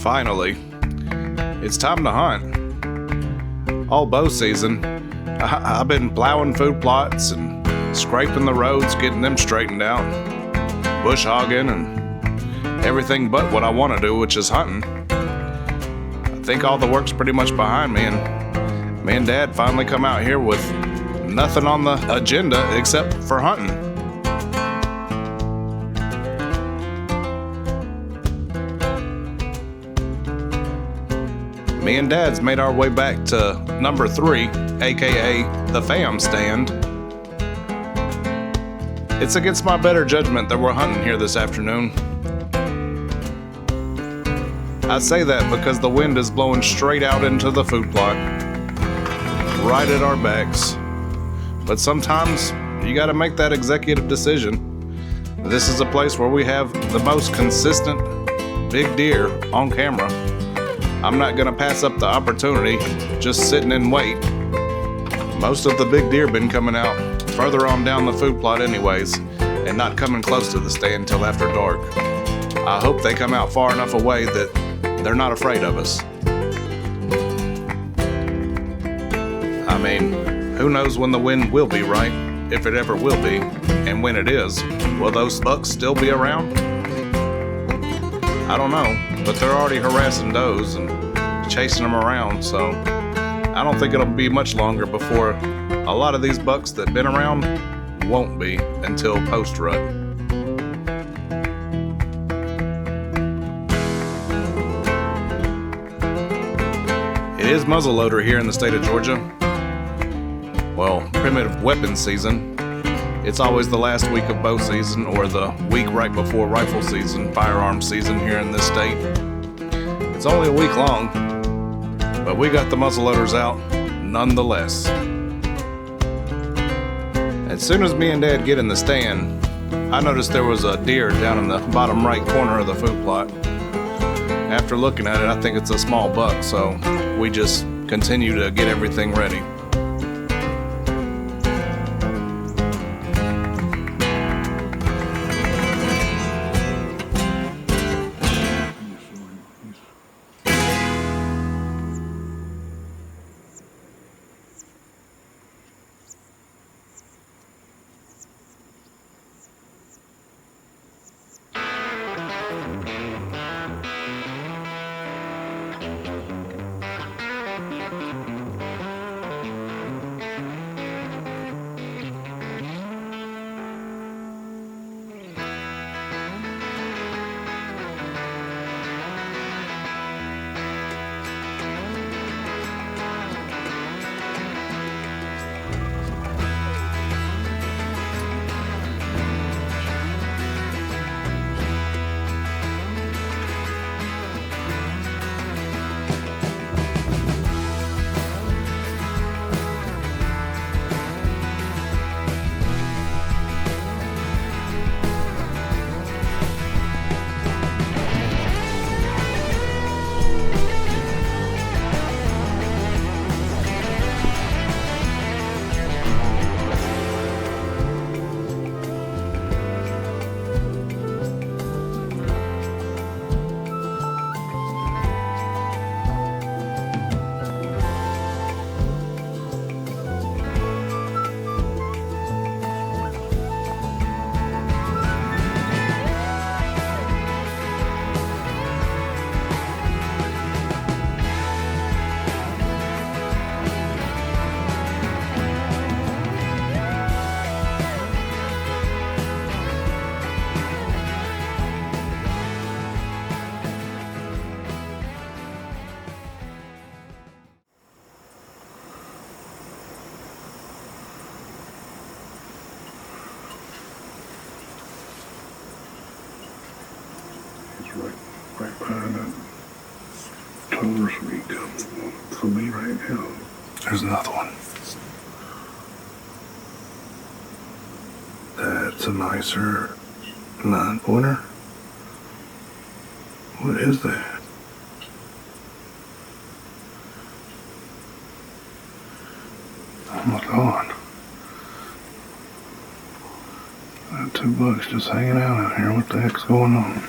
Finally, it's time to hunt. All bow season, I've been plowing food plots and scraping the roads, getting them straightened out, bush hogging, and everything but what I want to do, which is hunting. I think all the work's pretty much behind me, and me and Dad finally come out here with nothing on the agenda except for hunting. Me and Dad's made our way back to number 3, aka the fam stand. It's against my better judgment that we're hunting here this afternoon. I say that because the wind is blowing straight out into the food plot, right at our backs. But sometimes you gotta make that executive decision. This is a place where we have the most consistent big deer on camera. I'm not gonna pass up the opportunity just sitting and wait. Most of the big deer been coming out further on down the food plot anyways, and not coming close to the stand till after dark. I hope they come out far enough away that they're not afraid of us. I mean, who knows when the wind will be right, if it ever will be, and when it is, will those bucks still be around? I don't know, but they're already harassing does and chasing them around, so I don't think it'll be much longer before a lot of these bucks that been around won't be until post-rut. It is muzzleloader here in the state of Georgia. Well, primitive weapon season. It's always the last week of bow season or the week right before rifle season, firearm season here in this state. It's only a week long, but we got the muzzleloaders out nonetheless. As soon as me and Dad get in the stand, I noticed there was a deer down in the bottom right corner of the food plot. After looking at it, I think it's a small buck, so we just continue to get everything ready. Right behind that taller sweet gun for me right now. There's another one. That's a nicer 9-pointer. What is that? Oh my God. Got $2 just hanging out here. What the heck's going on?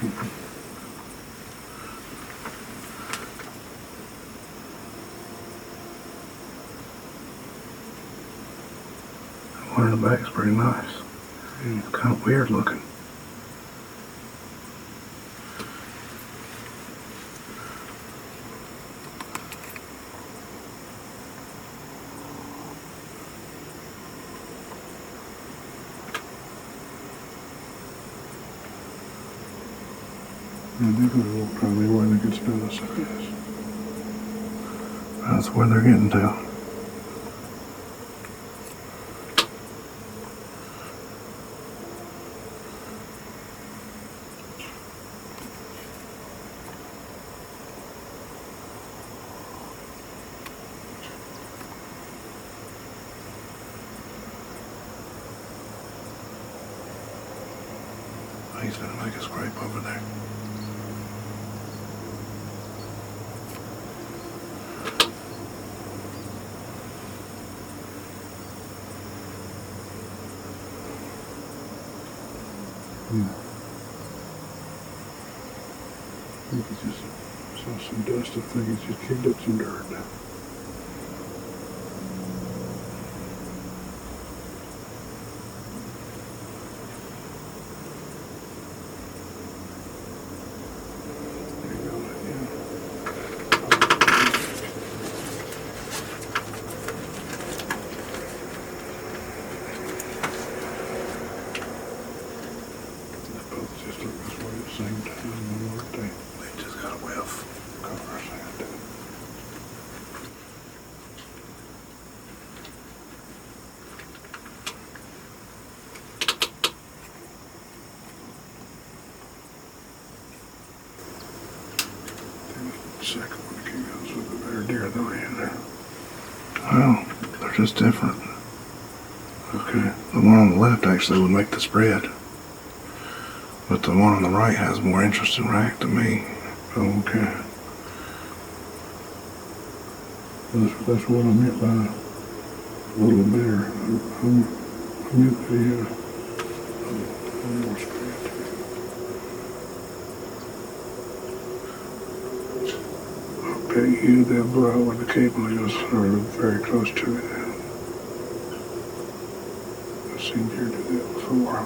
one in the back is pretty nice. It's kind of weird looking. Yeah, they could have tell me where they could spend the size. That's where they're getting to. He's gonna make a scrape over there. Yeah. I think he just saw some dust. I think he's just kicked up some dirt now. Same time, one more day. They just got a whiff. Cover sand. The second one came out with a better deer than I had there. Well, they're just different. Okay. The one on the left actually would make the spread. But the one on the right has more interesting rack to me. Okay. That's what I meant by a little better. I meant that he had a more spread to it. Okay, you that brow with the cable is very close to it. I've seen deer do that before.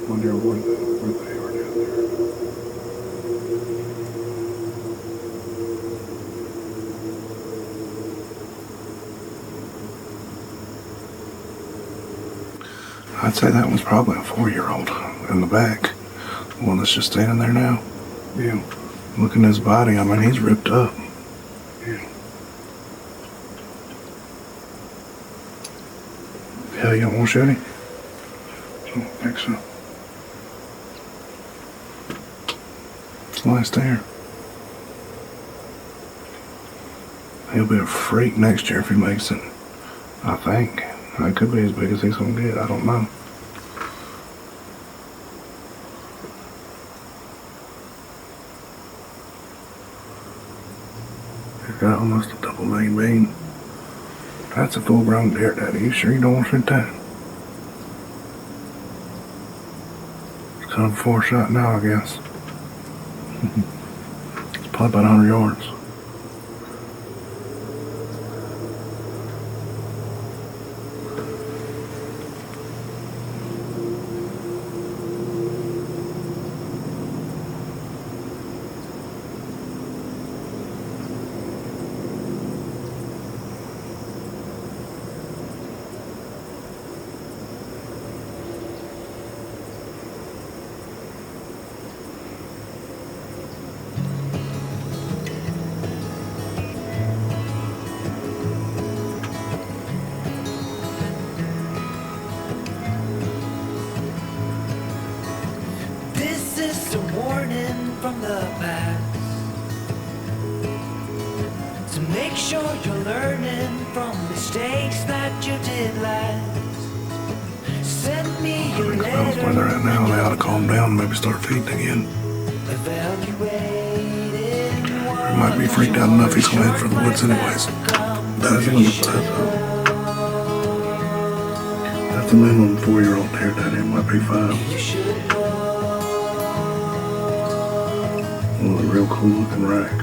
Wonder where they are down there. I'd say that one's probably a 4-year-old in the back. The one that's just standing there now. Yeah. Looking at his body, I mean, he's ripped up. Yeah. Hell, you don't want to shoot him? I don't think so. It's nice there. He'll be a freak next year if he makes it. I think. It could be as big as he's gonna get. I don't know. He's got almost a double main beam. That's a full-grown deer, Daddy. You sure you don't want to shoot that? It's kind of a 4-shot now, I guess. It's probably about 100 yards. From the past, so make sure you're learning from mistakes that you did last. Send me your letter. Where they're at now, they ought to calm down and maybe start feeding again. He might be freaked out enough he's gonna head for the woods anyways. That's a minimum 4-year-old deer, Daddy. It might be 5. Well, a real cool looking rack.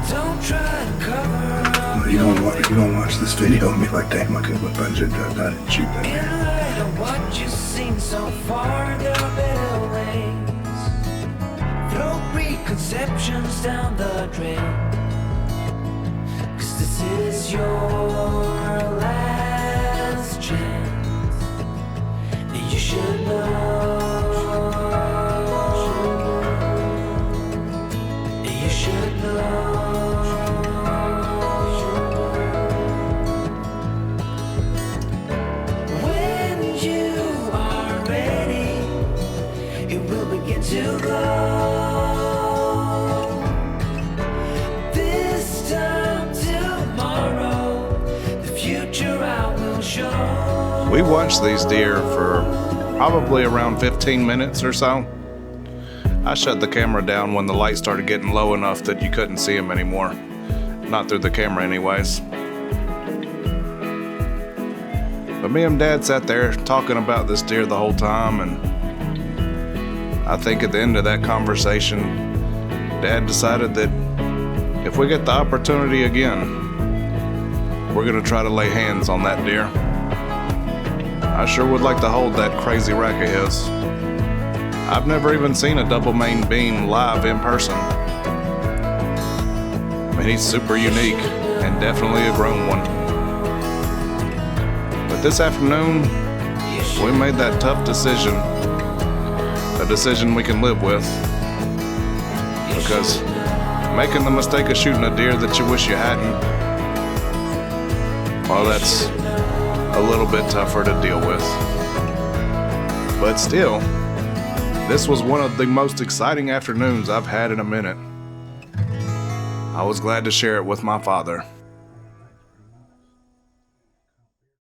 Don't try to cover up. You you don't watch this video and be like, damn, I could have budgeted that. I didn't shoot that In deer. light of what you've seen so far, there are better ways. Throw preconceptions down the drain. 'Cause this is your last chance. You should know. You should know. When you are ready, it will begin to glow. This time tomorrow, the future I will show. We watched these deer for probably around 15 minutes or so. I shut the camera down when the light started getting low enough that you couldn't see them anymore. Not through the camera anyways. But me and Dad sat there talking about this deer the whole time, and I think at the end of that conversation, Dad decided that if we get the opportunity again, we're gonna try to lay hands on that deer. I sure would like to hold that crazy rack of his. I've never even seen a double main beam live in person. I mean, he's super unique and definitely a grown one. But this afternoon, we made that tough decision. A decision we can live with. Because making the mistake of shooting a deer that you wish you hadn't, well, that's a little bit tougher to deal with. But still, this was one of the most exciting afternoons I've had in a minute. I was glad to share it with my father.